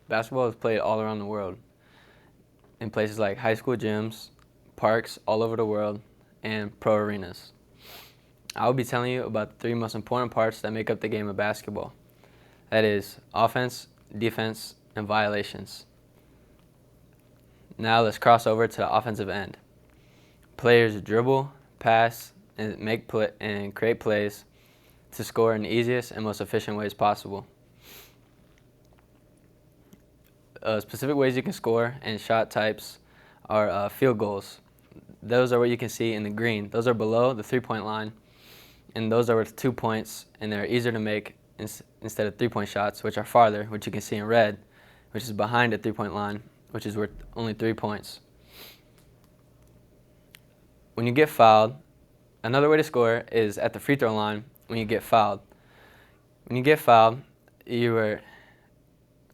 Basketball is played all around the world in places like high school gyms, parks all over the world, and pro arenas. I will be telling you about the three most important parts that make up the game of basketball. That is offense, defense, and violations. Now let's cross over to the offensive end. Players dribble, pass, and create plays to score in the easiest and most efficient ways possible. Specific ways you can score and shot types are field goals. Those are what you can see in the green. Those are below the three-point line, and those are worth 2 points, and they're easier to make instead of three-point shots, which are farther, which you can see in red, which is behind the three-point line, which is worth only 3 points. When you get fouled, another way to score is at the free throw line when you get fouled. When you get fouled, when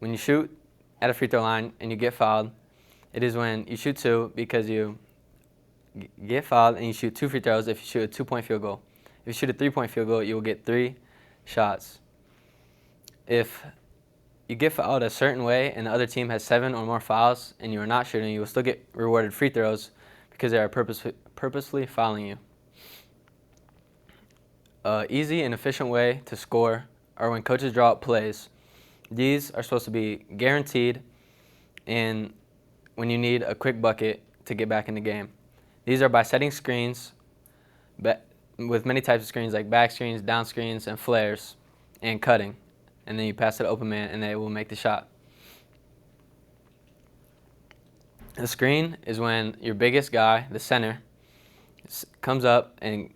you shoot at a free throw line and you get fouled, it is when you shoot two because you get fouled and you shoot 2 free throws if you shoot a 2-point field goal. If you shoot a 3-point field goal, you will get 3 shots. If you get fouled a certain way and the other team has 7 or more fouls and you are not shooting, you will still get rewarded free throws because they are purposely fouling you. Easy and efficient way to score are when coaches draw up plays. These are supposed to be guaranteed and when you need a quick bucket to get back in the game. These are by setting screens with many types of screens like back screens, down screens, and flares, and cutting. And then you pass it to open man and they will make the shot. The screen is when your biggest guy, the center, comes up and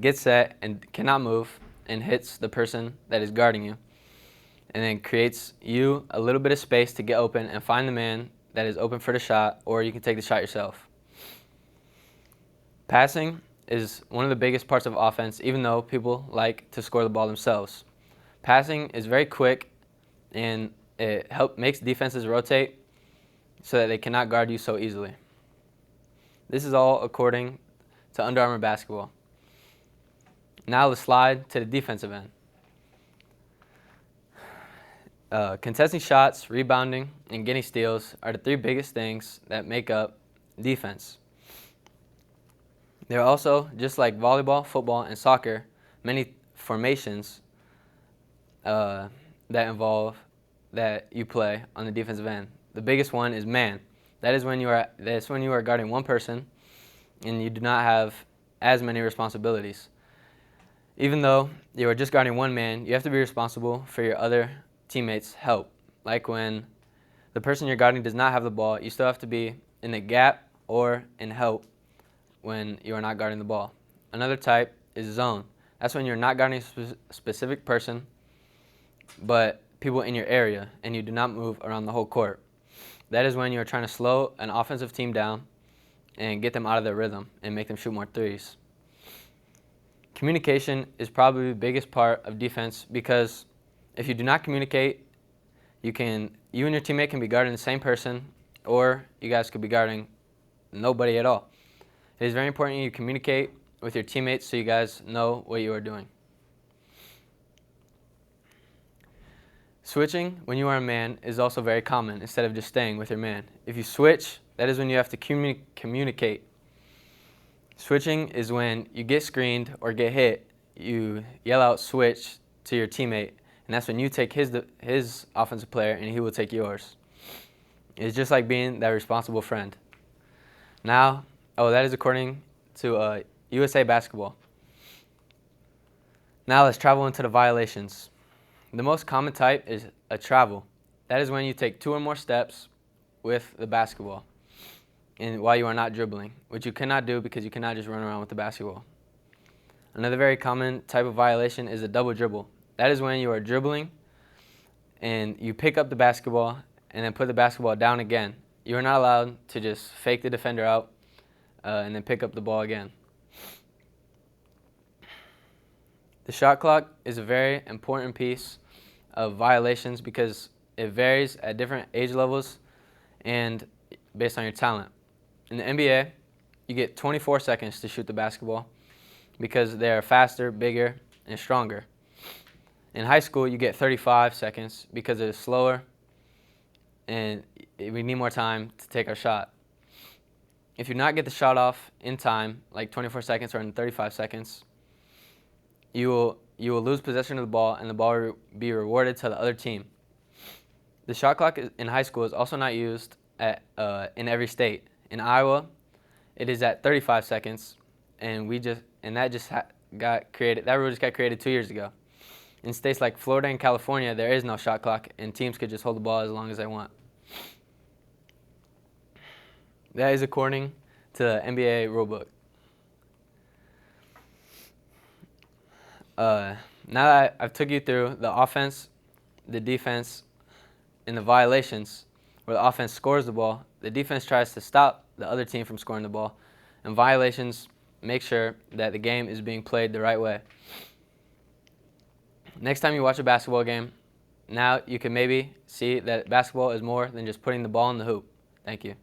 gets set and cannot move and hits the person that is guarding you, and then creates you a little bit of space to get open and find the man that is open for the shot, or you can take the shot yourself. Passing is one of the biggest parts of offense, even though people like to score the ball themselves. Passing is very quick, and it makes defenses rotate so that they cannot guard you so easily. This is all according to Under Armour basketball. Now let's slide to the defensive end. Contesting shots, rebounding, and getting steals are the 3 biggest things that make up defense. There are also, just like volleyball, football, and soccer, many formations that you play on the defensive end. The biggest one is man. That's when you are guarding one person and you do not have as many responsibilities. Even though you are just guarding one man, you have to be responsible for your other teammates' help. Like when the person you're guarding does not have the ball, you still have to be in the gap or in help when you are not guarding the ball. Another type is zone. That's when you're not guarding a specific person, but people in your area, and you do not move around the whole court. That is when you're trying to slow an offensive team down and get them out of their rhythm and make them shoot more threes. Communication is probably the biggest part of defense because if you do not communicate, you and your teammate can be guarding the same person, or you guys could be guarding nobody at all. It is very important you communicate with your teammates so you guys know what you are doing. Switching when you are a man is also very common instead of just staying with your man. If you switch, that is when you have to communicate. Switching is when you get screened or get hit, you yell out switch to your teammate, and that's when you take his offensive player and he will take yours. It's just like being that responsible friend. Now, that is according to USA Basketball. Now let's travel into the violations. The most common type is a travel. That is when you take 2 or more steps with the basketball and while you are not dribbling, which you cannot do because you cannot just run around with the basketball. Another very common type of violation is a double dribble. That is when you are dribbling and you pick up the basketball and then put the basketball down again. You are not allowed to just fake the defender out and then pick up the ball again. The shot clock is a very important piece of violations because it varies at different age levels and based on your talent. In the NBA, you get 24 seconds to shoot the basketball because they are faster, bigger, and stronger. In high school, you get 35 seconds because it is slower and we need more time to take our shot. If you not get the shot off in time, like 24 seconds or in 35 seconds, you will lose possession of the ball, and the ball will be rewarded to the other team. The shot clock in high school is also not used in every state. In Iowa, it is at 35 seconds, and got created. That rule just got created 2 years ago. In states like Florida and California, there is no shot clock, and teams could just hold the ball as long as they want. That is according to the NBA rulebook. Now that I've took you through the offense, the defense, and the violations, where the offense scores the ball, the defense tries to stop the other team from scoring the ball, and violations make sure that the game is being played the right way. Next time you watch a basketball game, now you can maybe see that basketball is more than just putting the ball in the hoop. Thank you.